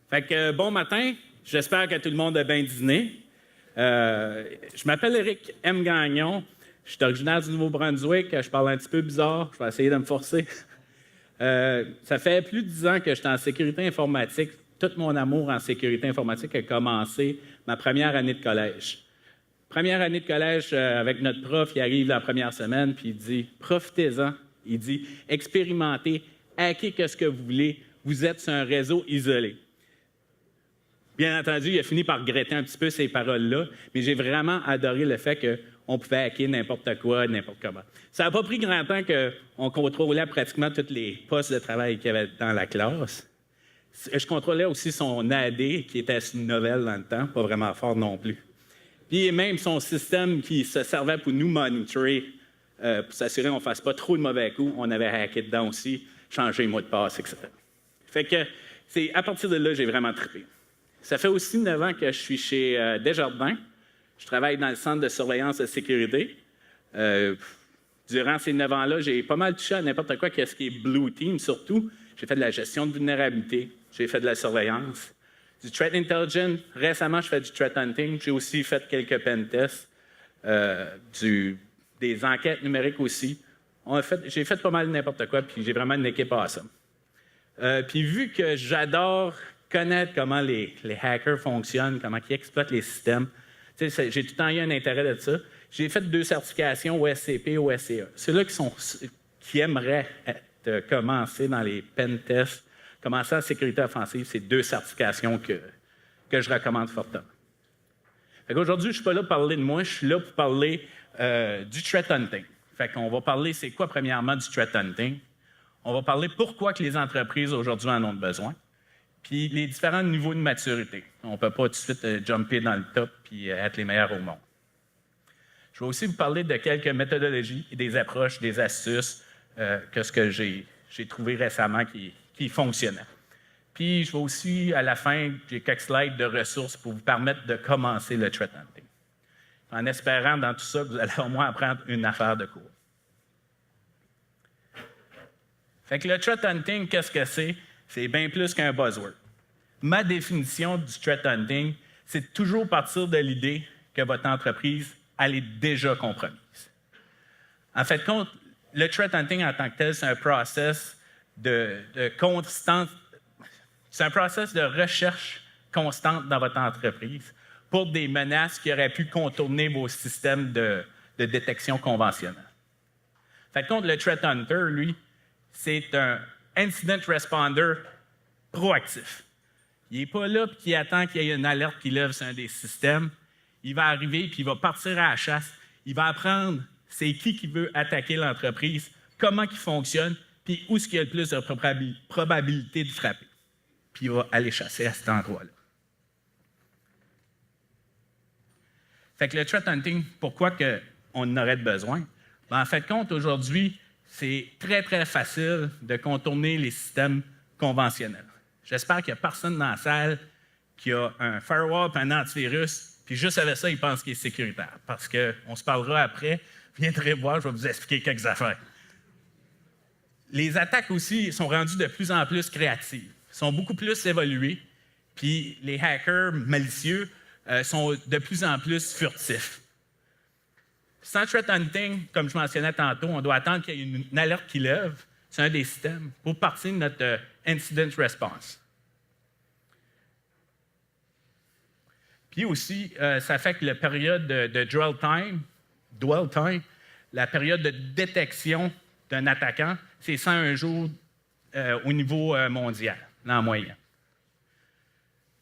Fait que bon matin, j'espère que tout le monde a bien dîné. Je m'appelle Éric M. Gagnon, je suis originaire du Nouveau-Brunswick, je parle un petit peu bizarre, je vais essayer de me forcer. Ça fait plus de 10 ans que je suis en sécurité informatique. Tout mon amour en sécurité informatique a commencé ma première année de collège. Première année de collège, avec notre prof, il arrive la première semaine, puis il dit « Profitez-en ». Il dit « Expérimentez, hackez ce que vous voulez, vous êtes sur un réseau isolé ». Bien entendu, il a fini par regretter un petit peu ces paroles-là, mais j'ai vraiment adoré le fait qu'on pouvait hacker n'importe quoi, n'importe comment. Ça n'a pas pris grand temps qu'on contrôlait pratiquement tous les postes de travail qu'il y avait dans la classe. Je contrôlais aussi son AD, qui était une nouvelle dans le temps, pas vraiment fort non plus. Puis même son système qui se servait pour nous monitorer, pour s'assurer qu'on ne fasse pas trop de mauvais coups, on avait hacké dedans aussi, changé les mots de passe, etc. Fait que c'est à partir de là, j'ai vraiment trippé. Ça fait aussi 9 ans que je suis chez Desjardins. Je travaille dans le centre de surveillance de sécurité. Durant ces 9 ans-là, j'ai pas mal touché à n'importe quoi, qu'est-ce qui est Blue Team surtout. J'ai fait de la gestion de vulnérabilité, j'ai fait de la surveillance, du threat intelligence. Récemment, je fais du threat hunting. J'ai aussi fait quelques pen tests, des enquêtes numériques aussi. J'ai fait pas mal n'importe quoi, puis j'ai vraiment une équipe à ça. Puis vu que j'adore connaître comment les hackers fonctionnent, comment ils exploitent les systèmes. J'ai tout le temps eu un intérêt de ça. J'ai fait 2 certifications OSCP et OSCE. Ceux-là qui aimeraient commencer dans les pen tests, commencer en sécurité offensive, c'est 2 certifications que je recommande fortement. Aujourd'hui, je ne suis pas là pour parler de moi, je suis là pour parler du threat hunting. Fait qu'on va parler, c'est quoi premièrement du threat hunting? On va parler pourquoi que les entreprises aujourd'hui en ont besoin. Puis les différents niveaux de maturité. On ne peut pas tout de suite jumper dans le top et être les meilleurs au monde. Je vais aussi vous parler de quelques méthodologies, des approches, des astuces que j'ai trouvées récemment qui fonctionnaient. Puis je vais aussi, à la fin, j'ai quelques slides de ressources pour vous permettre de commencer le threat hunting. En espérant dans tout ça que vous allez au moins apprendre une affaire de cours. Fait que le threat hunting, qu'est-ce que c'est? C'est bien plus qu'un buzzword. Ma définition du threat hunting, c'est de toujours partir de l'idée que votre entreprise, elle est déjà compromise. En fait, le threat hunting en tant que tel, c'est un process de constante, c'est un process de recherche constante dans votre entreprise pour des menaces qui auraient pu contourner vos systèmes de détection conventionnels. Fait que le threat hunter, lui, c'est un incident responder proactif. Il n'est pas là et qui attend qu'il y ait une alerte qui lève sur un des systèmes. Il va arriver puis il va partir à la chasse. Il va apprendre c'est qui veut attaquer l'entreprise, comment il fonctionne, puis où est-ce qu'il y a le plus de probabilité de frapper. Puis il va aller chasser à cet endroit-là. Fait que le threat hunting, pourquoi on en aurait besoin? En fait, aujourd'hui, c'est très, très facile de contourner les systèmes conventionnels. J'espère qu'il n'y a personne dans la salle qui a un firewall et un antivirus, puis juste avec ça, il pense qu'il est sécuritaire. Parce qu'on se parlera après. Viendrez voir, je vais vous expliquer quelques affaires. Les attaques aussi sont rendues de plus en plus créatives, sont beaucoup plus évoluées, puis les hackers malicieux sont de plus en plus furtifs. Sans threat hunting, comme je mentionnais tantôt, on doit attendre qu'il y ait une alerte qui lève sur un des systèmes pour partir de notre incident response. Puis aussi, ça fait que la période de dwell time, la période de détection d'un attaquant, c'est 101 jours au niveau mondial, en moyenne.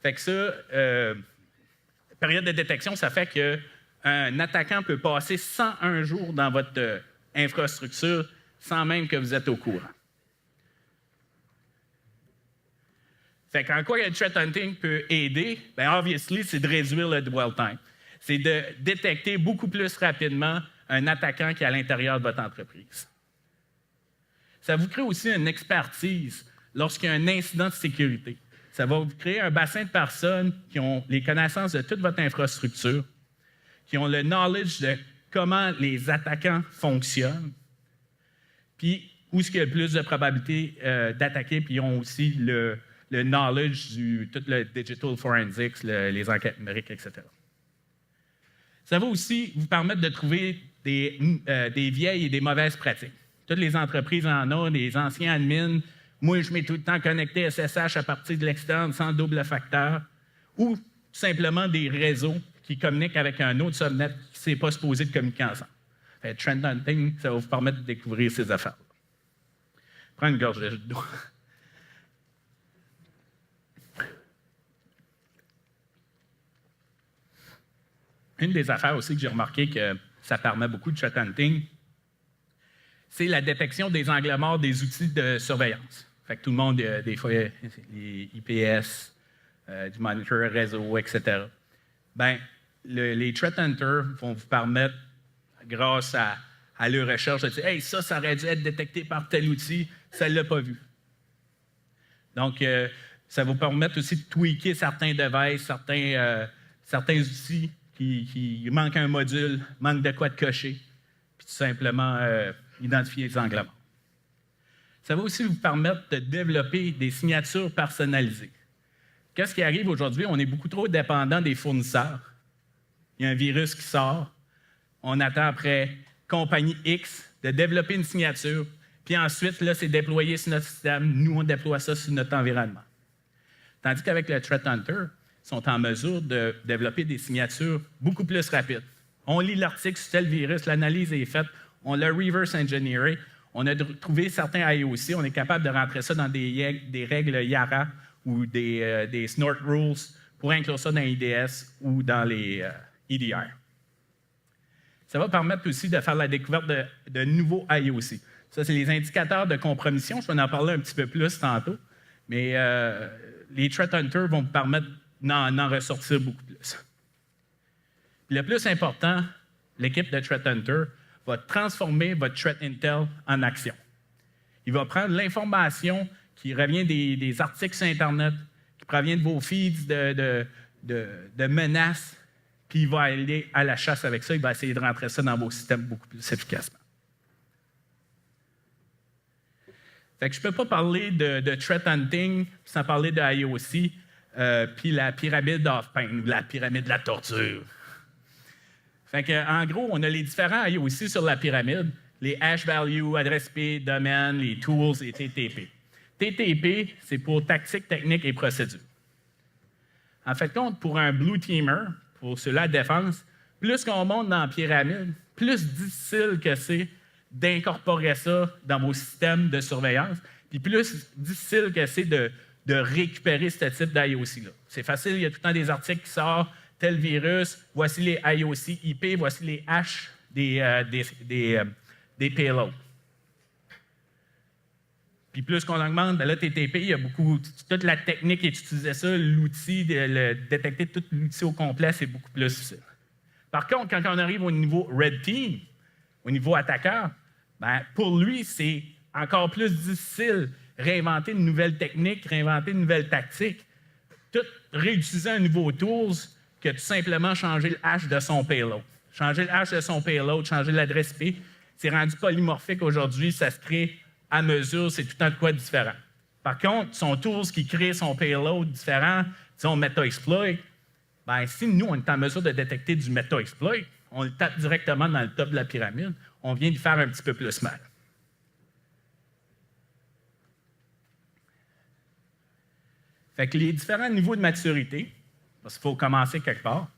Fait que ça, période de détection, ça fait qu'un attaquant peut passer 101 jours dans votre infrastructure sans même que vous êtes au courant. Fait qu'en quoi le threat hunting peut aider? Bien, obviously, c'est de réduire le dwell time. C'est de détecter beaucoup plus rapidement un attaquant qui est à l'intérieur de votre entreprise. Ça vous crée aussi une expertise lorsqu'il y a un incident de sécurité. Ça va vous créer un bassin de personnes qui ont les connaissances de toute votre infrastructure, qui ont le knowledge de comment les attaquants fonctionnent, puis où est-ce qu'il y a le plus de probabilité d'attaquer, puis ils ont aussi le knowledge tout le digital forensics, les enquêtes numériques, etc. Ça va aussi vous permettre de trouver des vieilles et des mauvaises pratiques. Toutes les entreprises en ont, des anciens admins. Moi, je mets tout le temps connecté SSH à partir de l'externe sans double facteur. Ou tout simplement des réseaux qui communiquent avec un autre subnet qui ne s'est pas supposé de communiquer ensemble. Fait, trend hunting, ça va vous permettre de découvrir ces affaires. Prends une gorge d'eau. Une des affaires aussi que j'ai remarqué que ça permet beaucoup de threat hunting, c'est la détection des angles morts des outils de surveillance. Fait que tout le monde, des fois, les IPS, du monitor réseau, etc. Bien, les threat hunters vont vous permettre, grâce à leur recherche, de dire « Hey, ça aurait dû être détecté par tel outil, ça ne l'a pas vu. » Donc, ça va vous permettre aussi de tweaker certains devices, certains outils qui manquent un module, manquent de quoi de cocher, puis tout simplement identifier les angles morts. Ça va aussi vous permettre de développer des signatures personnalisées. Qu'est-ce qui arrive aujourd'hui? On est beaucoup trop dépendant des fournisseurs. Il y a un virus qui sort. On attend après compagnie X de développer une signature, puis ensuite, là, c'est déployé sur notre système. Nous, on déploie ça sur notre environnement. Tandis qu'avec le Threat Hunter, ils sont en mesure de développer des signatures beaucoup plus rapides. On lit l'article sur tel virus, l'analyse est faite, on l'a reverse engineeré, on a trouvé certains IOC, on est capable de rentrer ça dans des règles YARA ou des snort rules pour inclure ça dans IDS ou dans les EDR. Ça va permettre aussi de faire la découverte de nouveaux IOC. Ça, c'est les indicateurs de compromission. Je vais en parler un petit peu plus tantôt. Mais les Threat Hunters vont vous permettre d'en ressortir beaucoup plus. Le plus important, l'équipe de Threat Hunter va transformer votre Threat Intel en action. Il va prendre l'information qui revient des articles sur Internet, qui provient de vos feeds de menaces, puis il va aller à la chasse avec ça, il va essayer de rentrer ça dans vos systèmes beaucoup plus efficacement. Fait que je ne peux pas parler de threat hunting sans parler de IOC, puis la pyramide of pain, ou la pyramide de la torture. Fait que, en gros, on a les différents IOC sur la pyramide, les hash value, adresse IP, domaine, les tools et TTP. TTP, c'est pour tactique, technique et procédure. En fait, compte, pour un blue teamer, pour ceux-là de défense, plus qu'on monte dans la pyramide, plus difficile que c'est d'incorporer ça dans vos systèmes de surveillance, puis plus difficile que c'est de récupérer ce type d'IOC-là. C'est facile, il y a tout le temps des articles qui sortent, tel virus, voici les IOC IP, voici les hash des payloads. Puis plus qu'on augmente, bien là, TTP, il y a beaucoup, toute la technique qui utilisait ça, l'outil, détecter tout l'outil au complet, c'est beaucoup plus difficile. Par contre, quand on arrive au niveau Red Team, au niveau attaqueur, bien, pour lui, c'est encore plus difficile réinventer une nouvelle technique, réinventer une nouvelle tactique, tout réutiliser un nouveau tools que tout simplement changer le hash de son payload. Changer le hash de son payload, changer l'adresse IP, c'est rendu polymorphique aujourd'hui, ça se crée à mesure, c'est tout le temps de quoi de différent. Par contre, son tools qui crée son payload différent, disons meta-exploit, bien, si nous, on est en mesure de détecter du meta-exploit, on le tape directement dans le top de la pyramide, on vient lui faire un petit peu plus mal. Fait que les différents niveaux de maturité, parce qu'il faut commencer quelque part,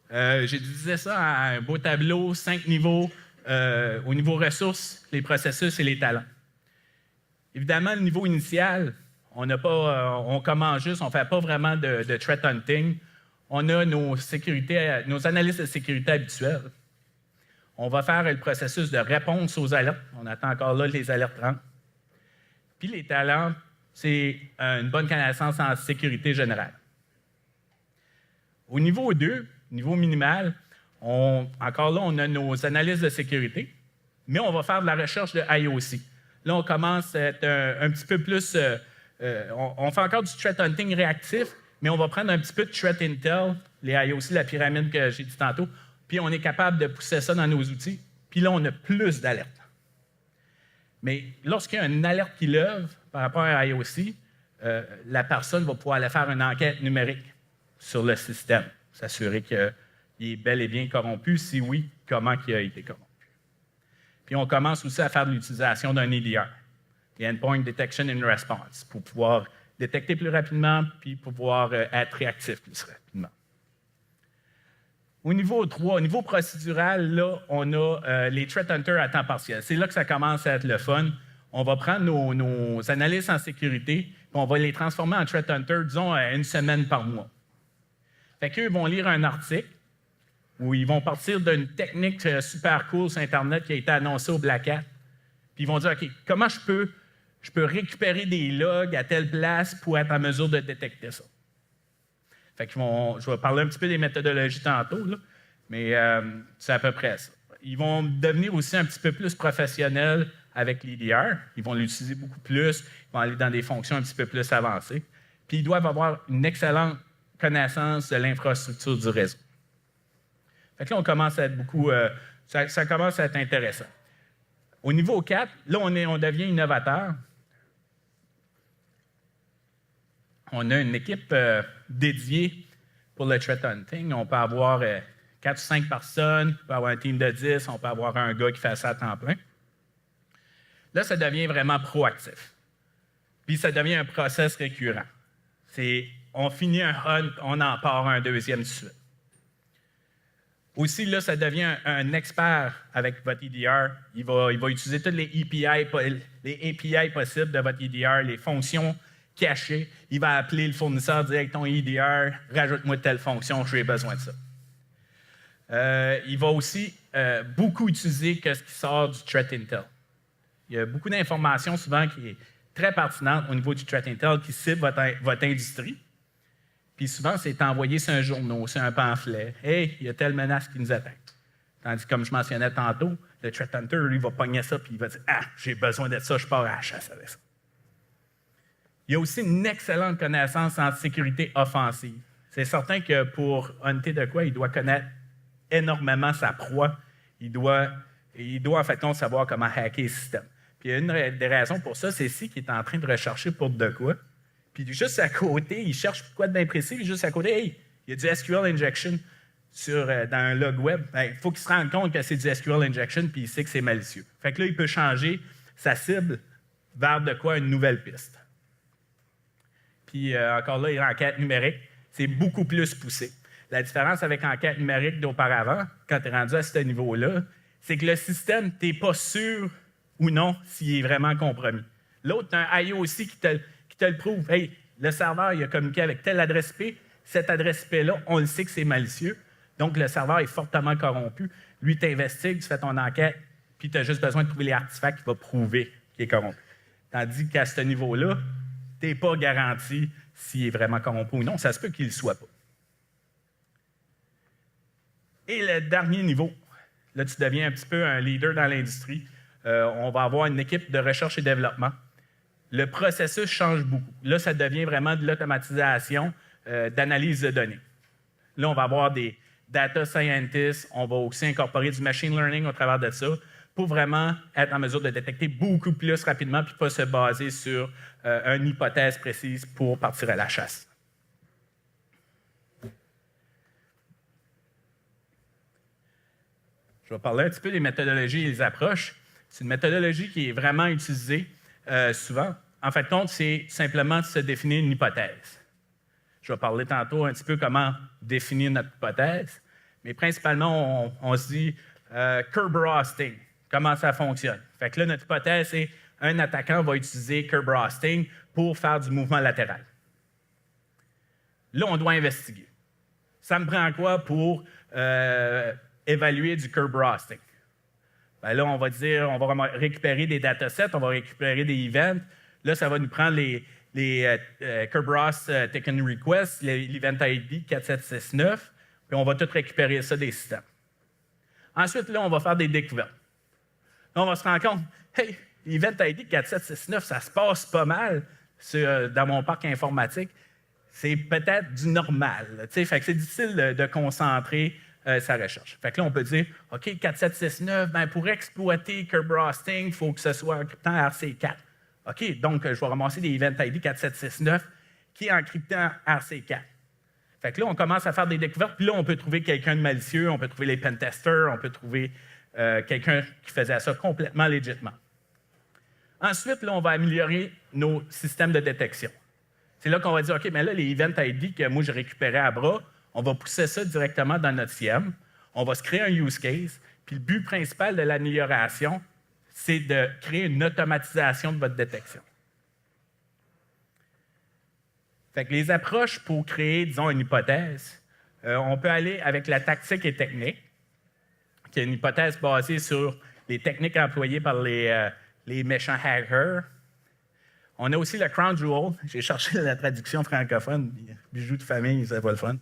j'ai divisé ça à un beau tableau, 5 niveaux, au niveau ressources, les processus et les talents. Évidemment, le niveau initial, on commence juste, on ne fait pas vraiment de threat hunting. On a nos analyses de sécurité habituelles. On va faire le processus de réponse aux alertes. On attend encore là les alertes rentrent. Puis les talents, c'est une bonne connaissance en sécurité générale. Au niveau 2, niveau minimal, encore là, on a nos analyses de sécurité, mais on va faire de la recherche de IOC. Là, on commence à être un petit peu plus... on fait encore du threat hunting réactif, mais on va prendre un petit peu de threat intel, les IOC, la pyramide que j'ai dit tantôt, puis on est capable de pousser ça dans nos outils, puis là, on a plus d'alertes. Mais lorsqu'il y a une alerte qui lève par rapport à IOC, la personne va pouvoir aller faire une enquête numérique sur le système, s'assurer qu'il est bel et bien corrompu. Si oui, comment il a été corrompu. Puis on commence aussi à faire de l'utilisation d'un EDR, Endpoint Detection and Response, pour pouvoir détecter plus rapidement puis pouvoir être réactif plus rapidement. Au niveau 3, au niveau procédural, là, on a les threat hunters à temps partiel. C'est là que ça commence à être le fun. On va prendre nos analystes en sécurité puis on va les transformer en threat hunters, disons, une semaine par mois. Fait qu'eux vont lire un article où ils vont partir d'une technique super cool sur Internet qui a été annoncée au Black Hat. Puis ils vont dire, OK, comment je peux récupérer des logs à telle place pour être en mesure de détecter ça? Fait que je vais parler un petit peu des méthodologies tantôt, là, mais c'est à peu près ça. Ils vont devenir aussi un petit peu plus professionnels avec l'EDR. Ils vont l'utiliser beaucoup plus. Ils vont aller dans des fonctions un petit peu plus avancées. Puis ils doivent avoir une excellente connaissance de l'infrastructure du réseau. Fait que là, on commence à être beaucoup... ça commence à être intéressant. Au niveau 4, là, on devient innovateur. On a une équipe dédiée pour le threat hunting. On peut avoir 4 ou 5 personnes, on peut avoir un team de 10, on peut avoir un gars qui fait ça à temps plein. Là, ça devient vraiment proactif. Puis ça devient un process récurrent. On finit un hunt, on en part un deuxième de suite. Aussi, là, ça devient un expert avec votre EDR. Il va utiliser toutes les API possibles de votre EDR, les fonctions cachées. Il va appeler le fournisseur, dire avec ton EDR, rajoute-moi telle fonction, j'ai besoin de ça. Il va aussi beaucoup utiliser ce qui sort du Threat Intel. Il y a beaucoup d'informations souvent qui est très pertinente au niveau du Threat Intel qui cible votre industrie. Puis souvent, c'est envoyé sur un journal, sur un pamphlet. « Hey, il y a telle menace qui nous attaque. » Tandis que, comme je mentionnais tantôt, le Threat Hunter, lui, va pogner ça puis il va dire « Ah, j'ai besoin de ça, je pars à la chasse avec ça. » Il y a aussi une excellente connaissance en sécurité offensive. C'est certain que pour hunter de quoi, il doit connaître énormément sa proie. Il doit en fait savoir comment hacker le système. Puis une des raisons pour ça, c'est qu'il est en train de rechercher pour de quoi. Puis juste à côté, il cherche quoi d'imprécis, puis juste à côté, hey, il y a du SQL injection dans un log web. Il faut qu'il se rende compte que c'est du SQL injection, puis il sait que c'est malicieux. Fait que là, il peut changer sa cible vers de quoi une nouvelle piste. Puis encore là, l'enquête numérique, c'est beaucoup plus poussé. La différence avec l'enquête numérique d'auparavant, quand tu es rendu à ce niveau-là, c'est que le système, tu n'es pas sûr ou non s'il est vraiment compromis. L'autre, tu as un IOC qui te le prouve. Hey, le serveur, il a communiqué avec telle adresse IP. Cette adresse IP-là, on le sait que c'est malicieux. Donc, le serveur est fortement corrompu. Lui, tu investigues, tu fais ton enquête, puis tu as juste besoin de trouver les artefacts qui vont prouver qu'il est corrompu. Tandis qu'à ce niveau-là, tu n'es pas garanti s'il est vraiment corrompu ou non. Ça se peut qu'il ne le soit pas. Et le dernier niveau, là, tu deviens un petit peu un leader dans l'industrie. On va avoir une équipe de recherche et développement. Le processus change beaucoup. Là, ça devient vraiment de l'automatisation d'analyse de données. Là, on va avoir des data scientists, on va aussi incorporer du machine learning au travers de ça pour vraiment être en mesure de détecter beaucoup plus rapidement puis pas se baser sur une hypothèse précise pour partir à la chasse. Je vais parler un petit peu des méthodologies et des approches. C'est une méthodologie qui est vraiment utilisée souvent. En fait, c'est simplement de se définir une hypothèse. Je vais parler tantôt un petit peu comment définir notre hypothèse, mais principalement, on se dit Kerberos-Sting, comment ça fonctionne. Fait que là, notre hypothèse, c'est un attaquant va utiliser Kerberos-Sting pour faire du mouvement latéral. Là, on doit investiguer. Ça me prend quoi pour évaluer du Kerberos-Sting? Ben là, on va dire, on va récupérer des datasets, on va récupérer des events. Là, ça va nous prendre les Kerberos Taken Request, l'Event ID 4769, puis on va tout récupérer ça des systèmes. Ensuite, là, on va faire des découvertes. Là, on va se rendre compte, hey, l'Event ID 4769, ça se passe pas mal dans mon parc informatique. C'est peut-être du normal. Fait que c'est difficile de concentrer sa recherche. Fait que là, on peut dire, OK, 4769, ben, pour exploiter Kerberos-Sting, il faut que ce soit encryptant RC4. OK, donc je vais ramasser des Event ID 4769 qui est encrypté en RC4. Fait que là, on commence à faire des découvertes, puis là, on peut trouver quelqu'un de malicieux, on peut trouver les pentesters, on peut trouver quelqu'un qui faisait ça complètement légitimement. Ensuite, là, on va améliorer nos systèmes de détection. C'est là qu'on va dire, OK, mais là, les Event ID que moi, j'ai récupérés à bras, on va pousser ça directement dans notre CIEM. On va se créer un use case. Puis le but principal de l'amélioration, c'est de créer une automatisation de votre détection. Fait que les approches pour créer, disons, une hypothèse, on peut aller avec la tactique et technique, qui est une hypothèse basée sur les techniques employées par les méchants hackers. On a aussi le crown jewel. J'ai cherché la traduction francophone. Bijou de famille, c'est pas le fun.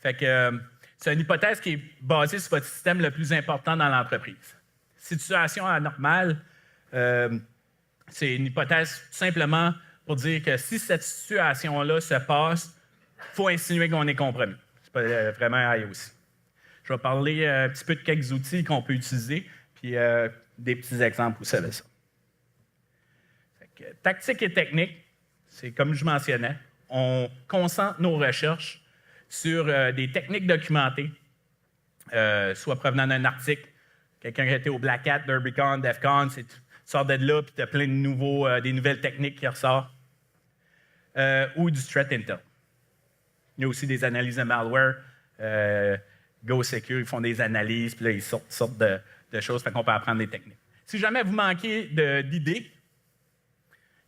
Fait que c'est une hypothèse qui est basée sur votre système le plus important dans l'entreprise. Situation anormale, c'est une hypothèse simplement pour dire que si cette situation-là se passe, il faut insinuer qu'on est compromis. C'est pas vraiment IOC. Je vais parler un petit peu de quelques outils qu'on peut utiliser, puis des petits exemples où ça va ça. Tactique et technique, c'est comme je mentionnais, on concentre nos recherches sur des techniques documentées, soit provenant d'un article, quelqu'un qui a été au Black Hat, DerbyCon, DEFCON, tu sors de là, puis tu as plein de des nouvelles techniques qui ressortent, ou du threat intel. Il y a aussi des analyses de malware. GoSecure, ils font des analyses, puis là, ils sortent de choses, fait qu'on peut apprendre des techniques. Si jamais vous manquez d'idées,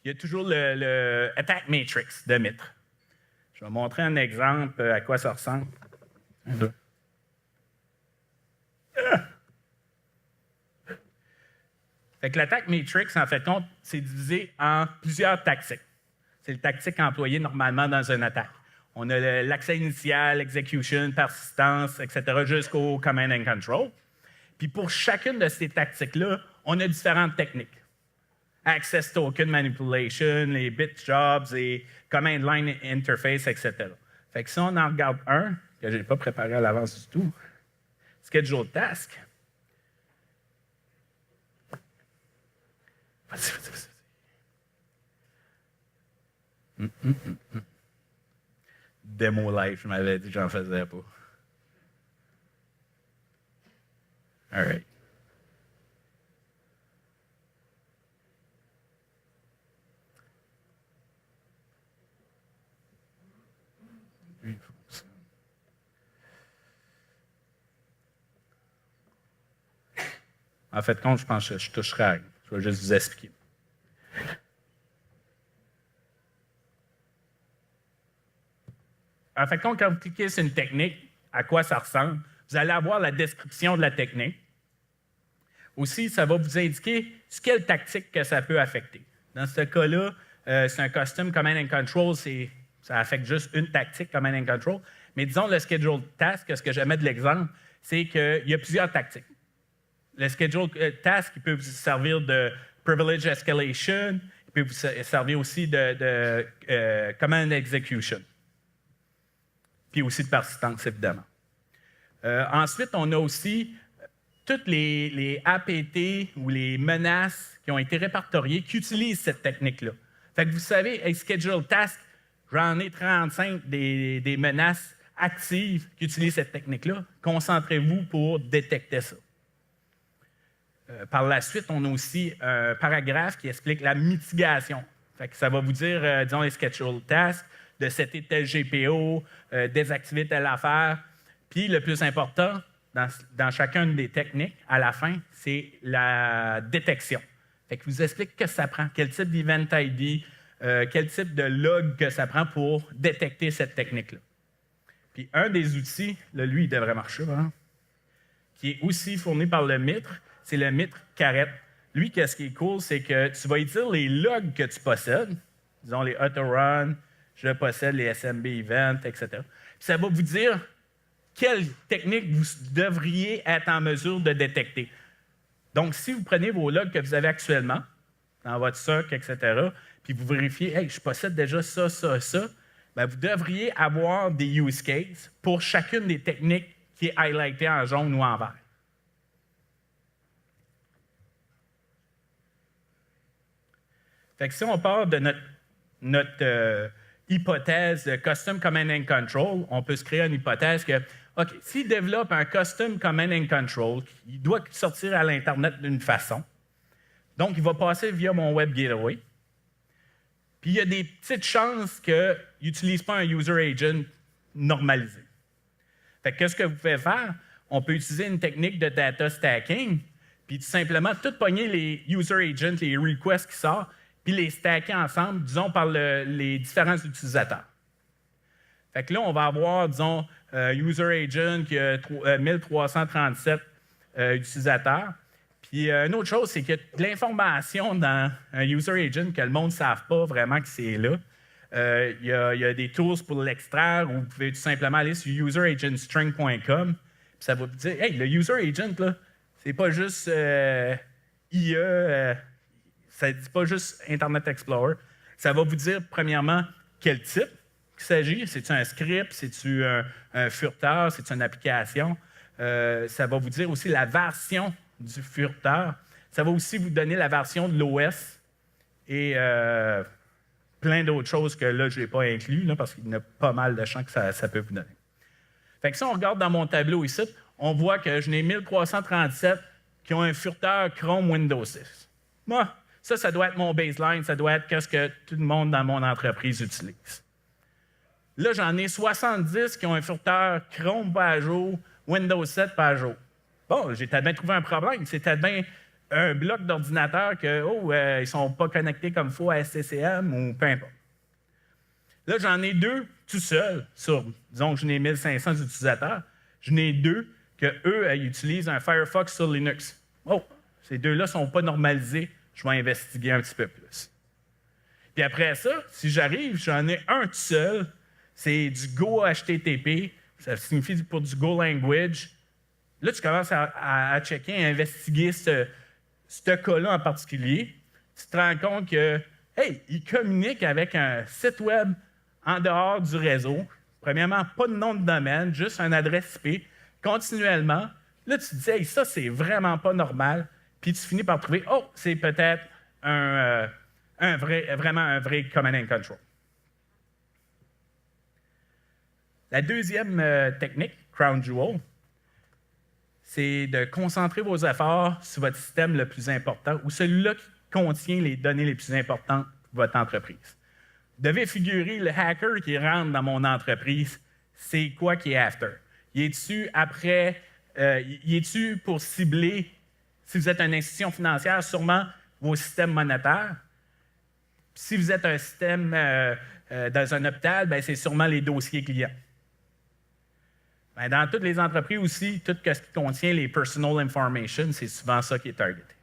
il y a toujours le Attack Matrix de Mitre. Je vais montrer un exemple à quoi ça ressemble. Un, deux. Fait que l'Attack Matrix, en fait, c'est divisé en plusieurs tactiques. C'est le tactique employé normalement dans une attaque. On a l'accès initial, execution, persistance, etc., jusqu'au command and control. Puis pour chacune de ces tactiques-là, on a différentes techniques. Access token manipulation, les bit jobs, et command line interface, etc. Fait que si on en regarde un, que je n'ai pas préparé à l'avance du tout, schedule task. Vas-y. Demo live, je m'avais dit que j'en faisais pas. All right. En fait, je pense que je toucherai à rien. Je vais juste vous expliquer. En fait, quand vous cliquez sur une technique, à quoi ça ressemble, vous allez avoir la description de la technique. Aussi, ça va vous indiquer quelle tactique que ça peut affecter. Dans ce cas-là, c'est un custom command and control, ça affecte juste une tactique command and control. Mais disons, le schedule task, ce que j'aimais de l'exemple, c'est qu'il y a plusieurs tactiques. Le schedule task, il peut vous servir de privilege escalation, il peut vous servir aussi de command execution, puis aussi de persistance, évidemment. Ensuite, on a aussi toutes les APT ou les menaces qui ont été répertoriées qui utilisent cette technique-là. Fait que vous savez, schedule task, j'en ai 35 des menaces actives qui utilisent cette technique-là. Concentrez-vous pour détecter ça. Par la suite, on a aussi un paragraphe qui explique la mitigation. Fait que ça va vous dire, disons, les schedule tasks, de setter tel GPO, désactiver telle affaire. Puis le plus important, dans chacune des techniques, à la fin, c'est la détection. Fait que vous explique ce que ça prend, quel type d'event ID, quel type de log que ça prend pour détecter cette technique-là. Puis un des outils, là, lui, il devrait marcher, hein, qui est aussi fourni par le Mitre, c'est le Mitre Caret. Lui, qu'est-ce qui est cool, c'est que tu vas dire les logs que tu possèdes, disons les autorun, je possède les SMB events, etc. Puis ça va vous dire quelle technique vous devriez être en mesure de détecter. Donc, si vous prenez vos logs que vous avez actuellement, dans votre SOC, etc., puis vous vérifiez, hey, je possède déjà ça, bien, vous devriez avoir des use cases pour chacune des techniques qui est highlightée en jaune ou en vert. Fait que si on part de notre hypothèse de Custom Command and Control, on peut se créer une hypothèse que, OK, s'il développe un Custom Command and Control, il doit sortir à l'Internet d'une façon. Donc, il va passer via mon Web Gateway. Puis, il y a des petites chances qu'il n'utilise pas un User Agent normalisé. Fait que, qu'est-ce que vous pouvez faire? On peut utiliser une technique de data stacking, puis tout simplement tout pogner les User Agents, les requests qui sortent, puis les stacker ensemble, disons, par les différents utilisateurs. Fait que là, on va avoir, disons, User Agent qui a 1337 utilisateurs. Puis une autre chose, c'est qu'il y a de l'information dans un User Agent que le monde ne savent pas vraiment que c'est là. Il y a des tools pour l'extraire, ou vous pouvez tout simplement aller sur useragentstring.com. Ça va vous dire, hey, le User Agent, là, c'est pas juste IE, ça ne dit pas juste Internet Explorer. Ça va vous dire, premièrement, quel type il s'agit. C'est-tu un script? C'est-tu un furteur? C'est-tu une application? Ça va vous dire aussi la version du furteur. Ça va aussi vous donner la version de l'OS et plein d'autres choses que là, je n'ai pas inclus, là, parce qu'il y a pas mal de champs que ça peut vous donner. Fait que si on regarde dans mon tableau ici, on voit que je n'ai 1337 qui ont un furteur Chrome Windows 6. Moi, ça doit être mon baseline, ça doit être ce que tout le monde dans mon entreprise utilise. Là, j'en ai 70 qui ont un furteur Chrome pas à jour, Windows 7 pas à jour. Bon, j'ai peut-être bien trouvé un problème. C'est peut-être bien un bloc d'ordinateur que, ils ne sont pas connectés comme il faut à SCCM ou peu importe. Là, j'en ai deux tout seuls sur, disons que j'en ai 1500 utilisateurs. J'en ai deux que eux utilisent un Firefox sur Linux. Oh, ces deux-là ne sont pas normalisés. Je vais investiguer un petit peu plus. Puis après ça, si j'arrive, j'en ai un tout seul. C'est du Go HTTP. Ça signifie pour du Go Language. Là, tu commences à checker, à investiguer ce cas-là en particulier. Tu te rends compte que, hey, il communique avec un site web en dehors du réseau. Premièrement, pas de nom de domaine, juste une adresse IP, continuellement. Là, tu te dis, hey, ça, c'est vraiment pas normal. Puis tu finis par trouver, c'est peut-être vraiment un vrai Command and Control. La deuxième technique, Crown Jewel, c'est de concentrer vos efforts sur votre système le plus important ou celui-là qui contient les données les plus importantes de votre entreprise. Vous devez figurer le hacker qui rentre dans mon entreprise, c'est quoi qui est after? Il est-tu après, il est-tu pour cibler, si vous êtes une institution financière, sûrement vos systèmes monétaires? Si vous êtes un système dans un hôpital, c'est sûrement les dossiers clients. Dans toutes les entreprises aussi, tout ce qui contient les personal information, c'est souvent ça qui est targeté.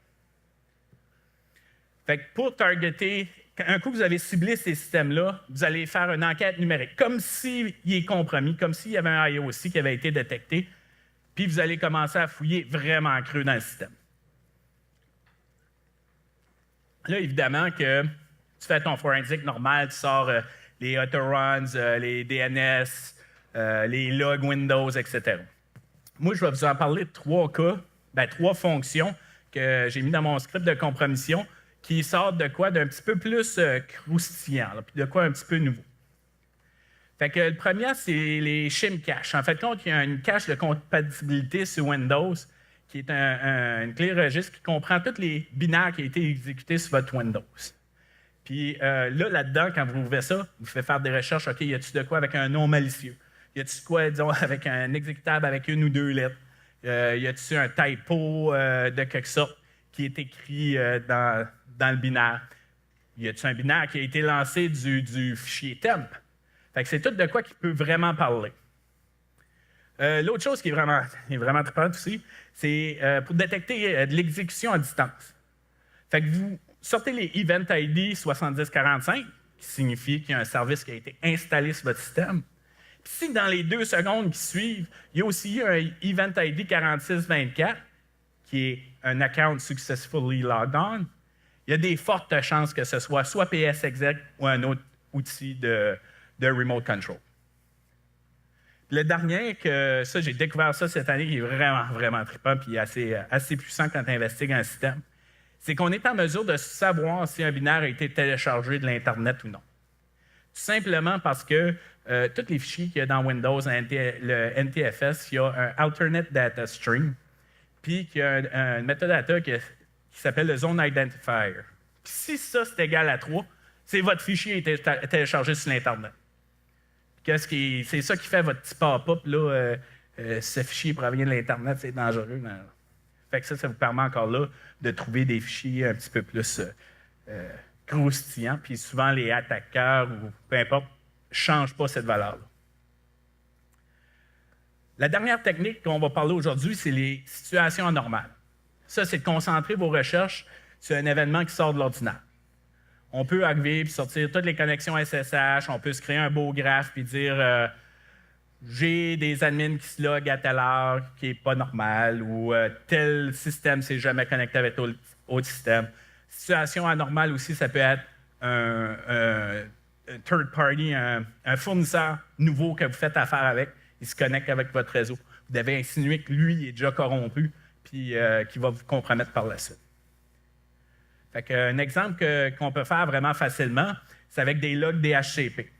Fait que pour targeter, un coup que vous avez ciblé ces systèmes-là, vous allez faire une enquête numérique, comme s'il est compromis, comme s'il y avait un IOC qui avait été détecté, puis vous allez commencer à fouiller vraiment creux dans le système. Là, évidemment, que tu fais ton forensic normal, tu sors les autoruns, les DNS, les logs Windows, etc. Moi, je vais vous en parler de trois cas, trois fonctions que j'ai mis dans mon script de compromission qui sortent de quoi d'un petit peu plus croustillant, puis de quoi un petit peu nouveau. Fait que le premier, c'est les shim caches. En fait, il y a une cache de compatibilité sur Windows qui est une clé registre qui comprend tous les binaires qui ont été exécutés sur votre Windows. Puis là-dedans, quand vous ouvrez ça, vous faites faire des recherches, OK, y a-t-il de quoi avec un nom malicieux? Y a-t-il de quoi, disons, avec un exécutable avec une ou deux lettres? Y a-t-il un typo de quelque sorte qui est écrit dans le binaire? Y a-t-il un binaire qui a été lancé du fichier temp? Fait que c'est tout de quoi qui peut vraiment parler. L'autre chose qui est vraiment trippante aussi, c'est pour détecter de l'exécution à distance. Fait que vous sortez les Event ID 7045, qui signifie qu'il y a un service qui a été installé sur votre système. Puis si dans les 2 secondes qui suivent, il y a aussi un Event ID 4624, qui est un account successfully logged on, il y a des fortes chances que ce soit PSExec ou un autre outil de remote control. Le dernier, j'ai découvert ça cette année, qui est vraiment, vraiment trippant et assez puissant quand tu investigues un système, c'est qu'on est en mesure de savoir si un binaire a été téléchargé de l'Internet ou non. Tout simplement parce que tous les fichiers qu'il y a dans Windows, le NTFS, il y a un Alternate Data Stream, puis qu'il y a un metadata qui s'appelle le Zone Identifier. Puis si ça, c'est égal à 3, c'est votre fichier qui a été téléchargé sur l'Internet. C'est ça qui fait votre petit pop-up, là, ce fichier provient de l'Internet, c'est dangereux. Fait que ça vous permet encore là de trouver des fichiers un petit peu plus croustillants, puis souvent les attaqueurs ou peu importe ne changent pas cette valeur-là. La dernière technique qu'on va parler aujourd'hui, c'est les situations anormales. Ça, c'est de concentrer vos recherches sur un événement qui sort de l'ordinaire. On peut arriver et sortir toutes les connexions SSH, on peut se créer un beau graphe puis dire j'ai des admins qui se loguent à telle heure qui n'est pas normal ou tel système s'est jamais connecté avec autre système. Situation anormale aussi, ça peut être un third party, un fournisseur nouveau que vous faites affaire avec. Il se connecte avec votre réseau. Vous devez insinuer que lui il est déjà corrompu puis qu'il va vous compromettre par la suite. Un exemple qu'on peut faire vraiment facilement, c'est avec des logs DHCP.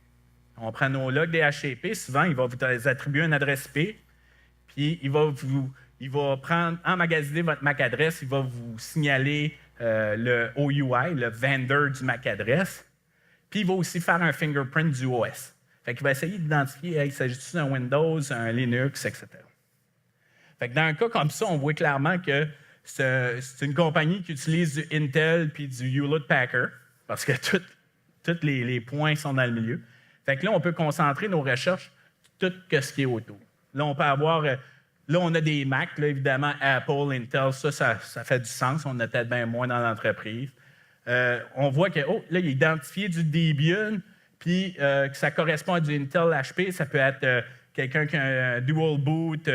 On prend nos logs DHCP, souvent, il va vous attribuer une adresse IP, puis il va emmagasiner votre MAC adresse, il va vous signaler le OUI, le vendor du MAC adresse, puis il va aussi faire un fingerprint du OS. Il va essayer d'identifier, il s'agit-il d'un Windows, un Linux, etc. Dans un cas comme ça, on voit clairement que c'est une compagnie qui utilise du Intel puis du Hewlett-Packard, parce que tous les points sont dans le milieu. Là, on peut concentrer nos recherches sur tout ce qui est autour. Là, on peut avoir... là, on a des Mac, là, évidemment, Apple, Intel, ça fait du sens. On a peut-être bien moins dans l'entreprise. On voit que, là, il a identifié du Debian, puis que ça correspond à du Intel HP. Ça peut être quelqu'un qui a un dual boot,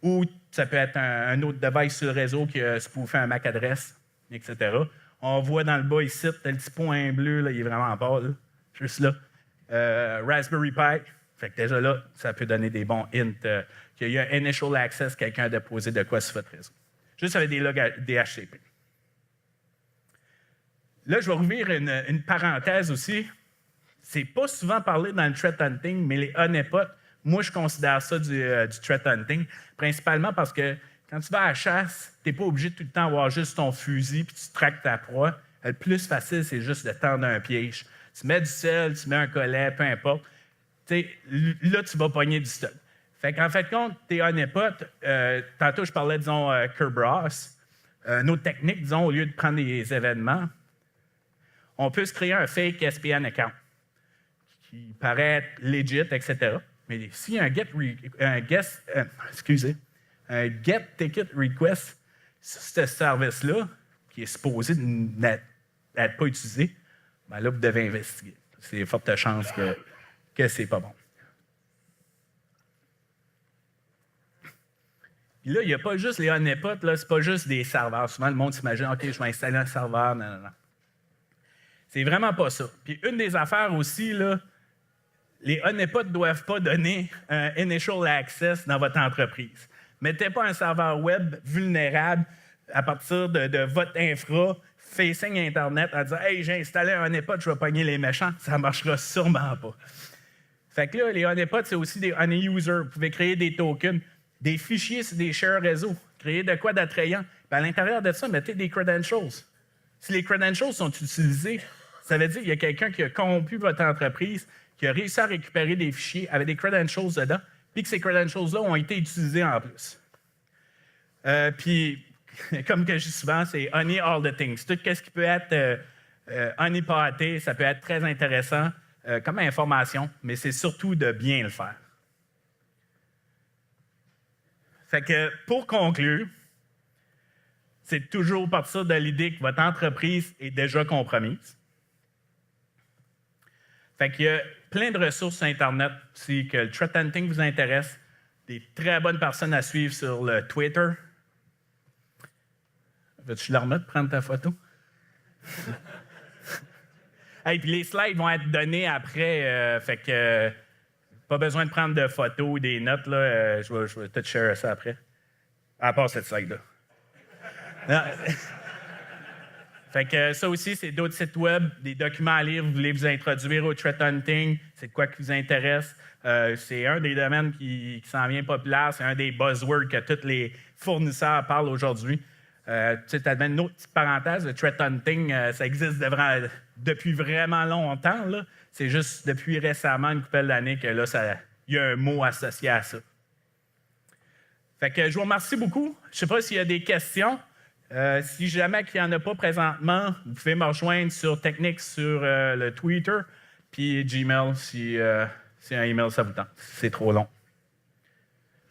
ou ça peut être un autre device sur le réseau qui a spoofé un MAC adresse, etc. On voit dans le bas ici, le petit point bleu, là, il est vraiment pas, là, juste là. Raspberry Pi. Déjà là, ça peut donner des bons hints qu'il y a un initial access, quelqu'un a déposé de quoi sur votre réseau. Juste avec des logs DHCP. Là, je vais rouvrir une parenthèse aussi. C'est pas souvent parlé dans le threat hunting, mais les honeypots, moi, je considère ça du threat hunting, principalement parce que quand tu vas à la chasse, tu n'es pas obligé de tout le temps avoir juste ton fusil puis tu traques ta proie. Le plus facile, c'est juste de tendre un piège. Tu mets du sel, tu mets un collet, peu importe. Là, tu vas pogner du stock. En fait, compte, tes honeypots, tantôt, je parlais, disons, Kerberos. Une autre technique, disons, au lieu de prendre des événements, on peut se créer un fake SPN account qui paraît être legit, etc. Mais s'il y a un get ticket request sur ce service-là, qui est supposé n'être pas utilisé, bien là, vous devez investiguer. C'est forte chance que c'est pas bon. Puis là, il n'y a pas juste les honeypots, là, c'est pas juste des serveurs. Souvent, le monde s'imagine, OK, je vais installer un serveur. Non. C'est vraiment pas ça. Puis une des affaires aussi, là, les honeypots ne doivent pas donner un initial access dans votre entreprise. Mettez pas un serveur web vulnérable à partir de votre infra facing Internet en disant « Hey, j'ai installé un honeypot, je vais pogner les méchants. » Ça ne marchera sûrement pas. Là, les honeypots, c'est aussi des honey users. Vous pouvez créer des tokens, des fichiers sur des share réseaux, créer de quoi d'attrayant. Puis à l'intérieur de ça, mettez des credentials. Si les credentials sont utilisés, ça veut dire qu'il y a quelqu'un qui a corrompu votre entreprise, qui a réussi à récupérer des fichiers avec des credentials dedans, puis que ces credentials-là ont été utilisés en plus. Puis, comme que je dis souvent, c'est honey all the things. Tout ce qui peut être honeypoté, ça peut être très intéressant comme information, mais c'est surtout de bien le faire. Pour conclure, c'est toujours partir de l'idée que votre entreprise est déjà compromise. Il y a plein de ressources sur Internet. Si que le threat hunting vous intéresse, des très bonnes personnes à suivre sur le Twitter. Veux-tu leur remettre, prendre ta photo? Puis les slides vont être donnés après. Pas besoin de prendre de photos ou des notes. Là, je vais te share ça après. À part cette slide-là. Fait que ça aussi, c'est d'autres sites web, des documents à lire, vous voulez vous introduire au threat hunting, c'est de quoi qui vous intéresse. C'est un des domaines qui s'en vient populaire, c'est un des buzzwords que tous les fournisseurs parlent aujourd'hui. Tu sais, tu as une autre petite parenthèse, le threat hunting, ça existe depuis vraiment longtemps. Là. C'est juste depuis récemment, une couple d'années, que là, il y a un mot associé à ça. Fait que je vous remercie beaucoup. Je ne sais pas s'il y a des questions. Si jamais il n'y en a pas présentement, vous pouvez me rejoindre sur Technique sur le Twitter, puis Gmail si un email ça vous tente. C'est trop long.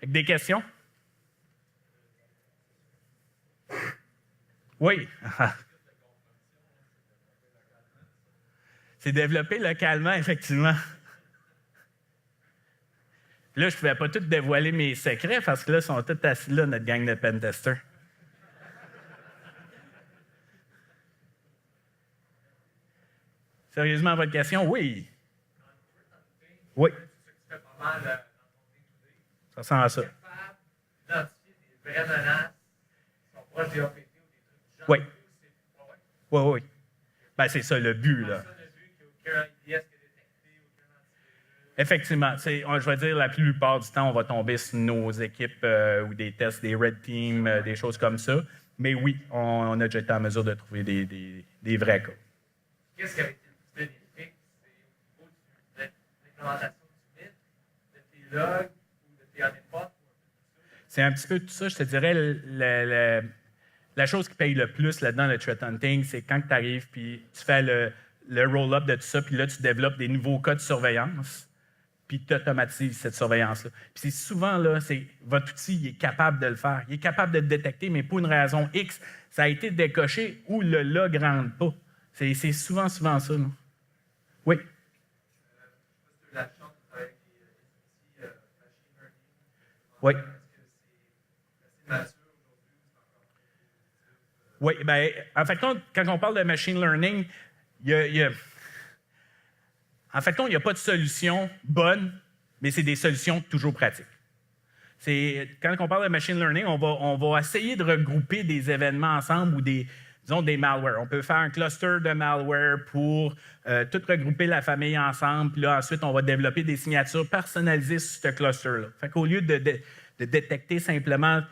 Fait que des questions? Oui. C'est développé localement, effectivement. Là, je ne pouvais pas tout dévoiler mes secrets parce que là, ils sont tous assis là, notre gang de pentesters. Sérieusement, votre question? Oui. Oui. Ça ressemble à ça. Des vraies menaces qui sont proches des APT ou des trucs du genre. Oui. Oui, oui. Ben, c'est ça le but, là. Effectivement. Je vais dire, la plupart du temps, on va tomber sur nos équipes ou des tests, des red teams, des choses comme ça. Mais oui, on a déjà été en mesure de trouver des vrais cas. Qu'est-ce qui avait été le plus bénéfique? C'est au niveau de l'implémentation du mythe, de tes logs ou de tes honeypots? C'est un petit peu tout ça. Je te dirais, la chose qui paye le plus là-dedans, le threat hunting, c'est quand tu arrives puis tu fais le roll-up de tout ça, puis là, tu développes des nouveaux cas de surveillance, puis tu automatises cette surveillance-là. Puis c'est souvent, là, votre outil il est capable de le faire. Il est capable de le détecter, mais pour une raison X, ça a été décoché ou le log ne rentre pas. C'est souvent ça. Non? Oui? Oui. Oui, bien, en fait, quand on parle de machine learning, en fait, il n'y a pas de solution bonne, mais c'est des solutions toujours pratiques. Quand on parle de machine learning, on va essayer de regrouper des événements ensemble ou des malwares. On peut faire un cluster de malware pour tout regrouper la famille ensemble, puis là, ensuite, on va développer des signatures personnalisées sur ce cluster-là. Fait qu'au lieu de détecter simplement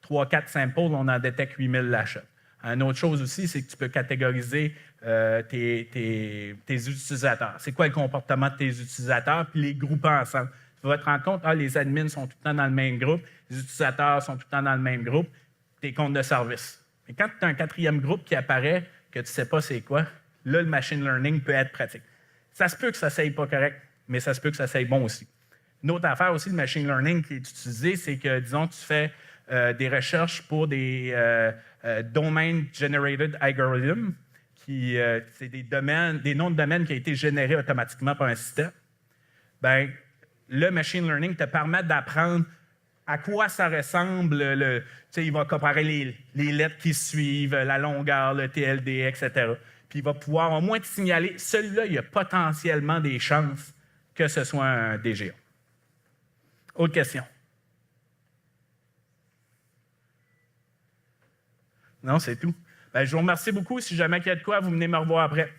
3-4 samples, on en détecte 8000 l'achat. Une autre chose aussi, c'est que tu peux catégoriser tes utilisateurs. C'est quoi le comportement de tes utilisateurs, puis les grouper ensemble. Tu vas te rendre compte, les admins sont tout le temps dans le même groupe, les utilisateurs sont tout le temps dans le même groupe, tes comptes de service. Et quand tu as un quatrième groupe qui apparaît, que tu ne sais pas c'est quoi, là, le machine learning peut être pratique. Ça se peut que ça ne s'aille pas correct, mais ça se peut que ça s'aille bon aussi. Une autre affaire aussi, le machine learning qui est utilisé, c'est que, disons, tu fais des recherches pour des domain generated algorithms, c'est des noms de domaines qui ont été générés automatiquement par un système. Bien, le machine learning te permet d'apprendre à quoi ça ressemble. Il va comparer les lettres qui suivent, la longueur, le TLD, etc. Puis il va pouvoir au moins te signaler, celui-là, il y a potentiellement des chances que ce soit un DGA. Autre question? Non, c'est tout. Bien, je vous remercie beaucoup. Si jamais il y a de quoi, vous venez me revoir après.